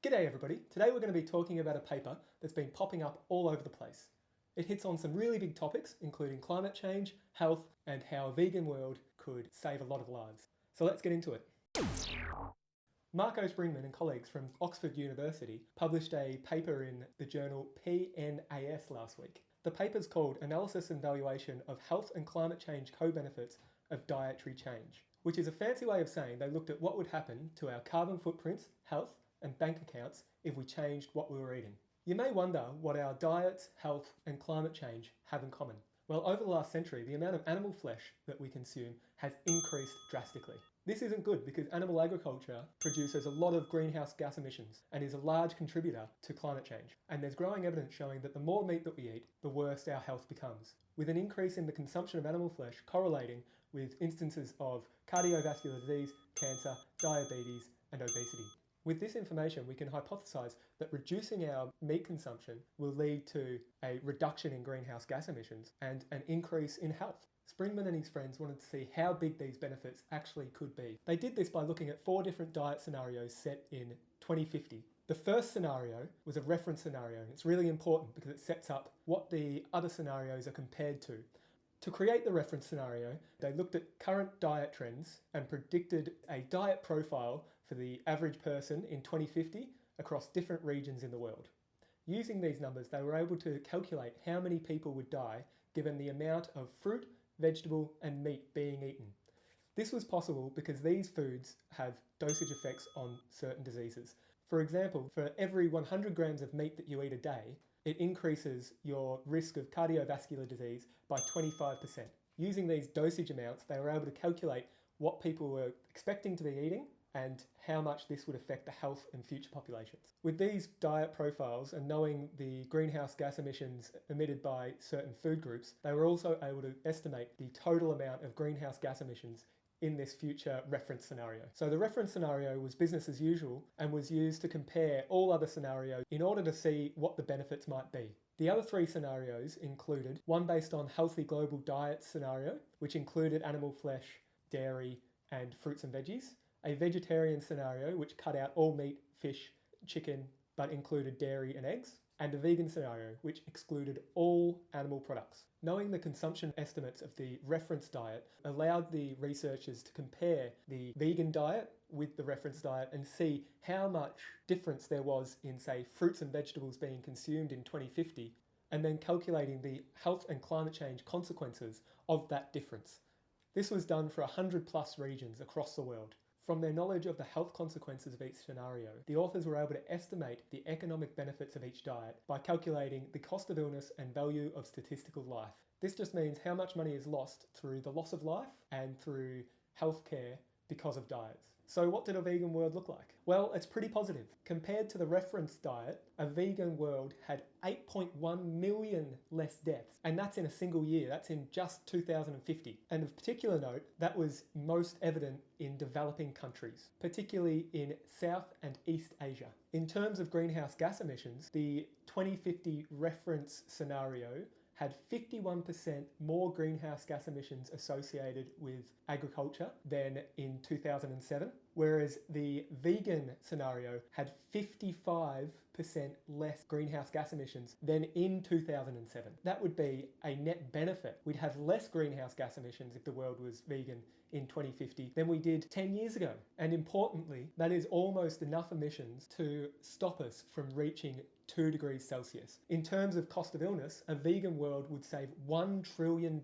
G'day everybody. Today we're going to be talking about a paper that's been popping up all over the place. It hits on some really big topics, including climate change, health, and how a vegan world could save a lot of lives. So let's get into it. Marco Springmann and colleagues from Oxford University published a paper in the journal PNAS last week. The paper's called Analysis and Valuation of Health and Climate Change Co-Benefits of Dietary Change, which is a fancy way of saying they looked at what would happen to our carbon footprints, health, and bank accounts if we changed what we were eating. You may wonder what our diets, health, and climate change have in common. Well, over the last century, the amount of animal flesh that we consume has increased drastically. This isn't good because animal agriculture produces a lot of greenhouse gas emissions and is a large contributor to climate change. And there's growing evidence showing that the more meat that we eat, the worse our health becomes, with an increase in the consumption of animal flesh correlating with instances of cardiovascular disease, cancer, diabetes, and obesity. With this information, we can hypothesize that reducing our meat consumption will lead to a reduction in greenhouse gas emissions and an increase in health. Springmann and his friends wanted to see how big these benefits actually could be. They did this by looking at 4 different diet scenarios set in 2050. The first scenario was a reference scenario, and it's really important because it sets up what the other scenarios are compared to. To create the reference scenario, they looked at current diet trends and predicted a diet profile for the average person in 2050 across different regions in the world. Using these numbers, they were able to calculate how many people would die given the amount of fruit, vegetable, and meat being eaten. This was possible because these foods have dosage effects on certain diseases. For example, for every 100 grams of meat that you eat a day, it increases your risk of cardiovascular disease by 25%. Using these dosage amounts, they were able to calculate what people were expecting to be eating and how much this would affect the health and future populations. With these diet profiles and knowing the greenhouse gas emissions emitted by certain food groups, they were also able to estimate the total amount of greenhouse gas emissions in this future reference scenario. So the reference scenario was business as usual and was used to compare all other scenarios in order to see what the benefits might be. The other 3 scenarios included one based on healthy global diet scenario, which included animal flesh, dairy, and fruits and veggies, a vegetarian scenario which cut out all meat, fish, chicken, but included dairy and eggs, and a vegan scenario which excluded all animal products. Knowing the consumption estimates of the reference diet allowed the researchers to compare the vegan diet with the reference diet and see how much difference there was in, say, fruits and vegetables being consumed in 2050, and then calculating the health and climate change consequences of that difference. This was done for 100+ regions across the world. From their knowledge of the health consequences of each scenario, the authors were able to estimate the economic benefits of each diet by calculating the cost of illness and value of statistical life. This just means how much money is lost through the loss of life and through healthcare because of diets. So what did a vegan world look like? Well, it's pretty positive. Compared to the reference diet, a vegan world had 8.1 million less deaths. And that's in a single year. That's in just 2050. And of particular note, that was most evident in developing countries, particularly in South and East Asia. In terms of greenhouse gas emissions, the 2050 reference scenario had 51% more greenhouse gas emissions associated with agriculture than in 2007, whereas the vegan scenario had 55% less greenhouse gas emissions than in 2007. That would be a net benefit. We'd have less greenhouse gas emissions if the world was vegan in 2050 than we did 10 years ago. And importantly, that is almost enough emissions to stop us from reaching 2 degrees Celsius. In terms of cost of illness, a vegan world would save $1 trillion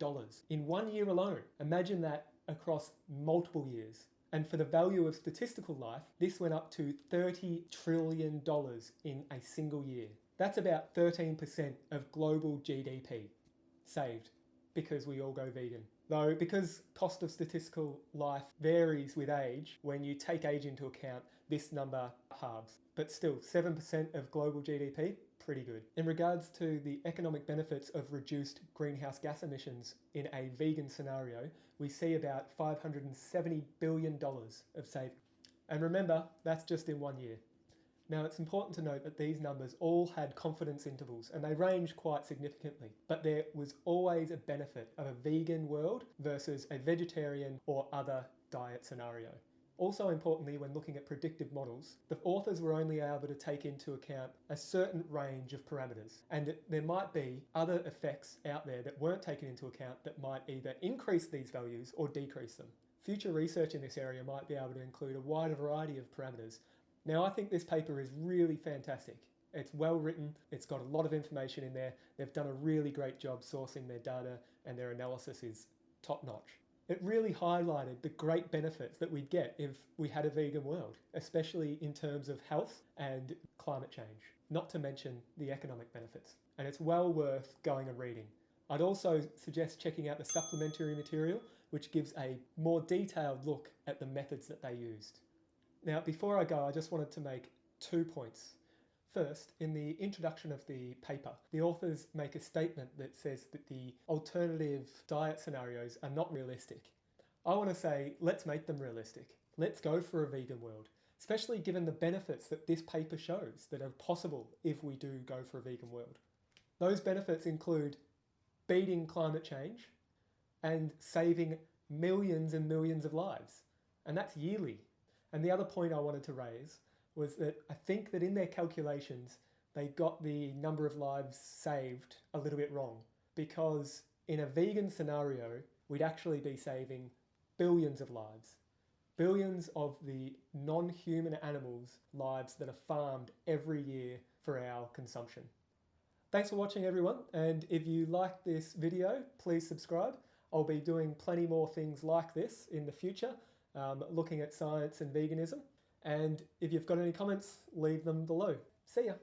in 1 year alone. Imagine that across multiple years. And for the value of statistical life, this went up to $30 trillion in a single year. That's about 13% of global GDP saved because we all go vegan. Though, because cost of statistical life varies with age, when you take age into account, this number halves. But still, 7% of global GDP, pretty good. In regards to the economic benefits of reduced greenhouse gas emissions in a vegan scenario, we see about $570 billion of savings. And remember, that's just in 1 year. Now, it's important to note that these numbers all had confidence intervals and they range quite significantly, but there was always a benefit of a vegan world versus a vegetarian or other diet scenario. Also importantly, when looking at predictive models, the authors were only able to take into account a certain range of parameters, and there might be other effects out there that weren't taken into account that might either increase these values or decrease them. Future research in this area might be able to include a wider variety of parameters. Now, I think this paper is really fantastic. It's well written, it's got a lot of information in there, they've done a really great job sourcing their data, and their analysis is top notch. It really highlighted the great benefits that we'd get if we had a vegan world, especially in terms of health and climate change, not to mention the economic benefits. And it's well worth going and reading. I'd also suggest checking out the supplementary material, which gives a more detailed look at the methods that they used. Now, before I go, I just wanted to make 2 points. First, in the introduction of the paper, the authors make a statement that says that the alternative diet scenarios are not realistic. I want to say, let's make them realistic. Let's go for a vegan world, especially given the benefits that this paper shows that are possible if we do go for a vegan world. Those benefits include beating climate change and saving millions and millions of lives, and that's yearly. And the other point I wanted to raise was that I think that in their calculations, they got the number of lives saved a little bit wrong, because in a vegan scenario, we'd actually be saving billions of lives. Billions of the non-human animals' lives that are farmed every year for our consumption. Thanks for watching, everyone, and if you like this video, please subscribe. I'll be doing plenty more things like this in the future, looking at science and veganism. And if you've got any comments, leave them below. See ya.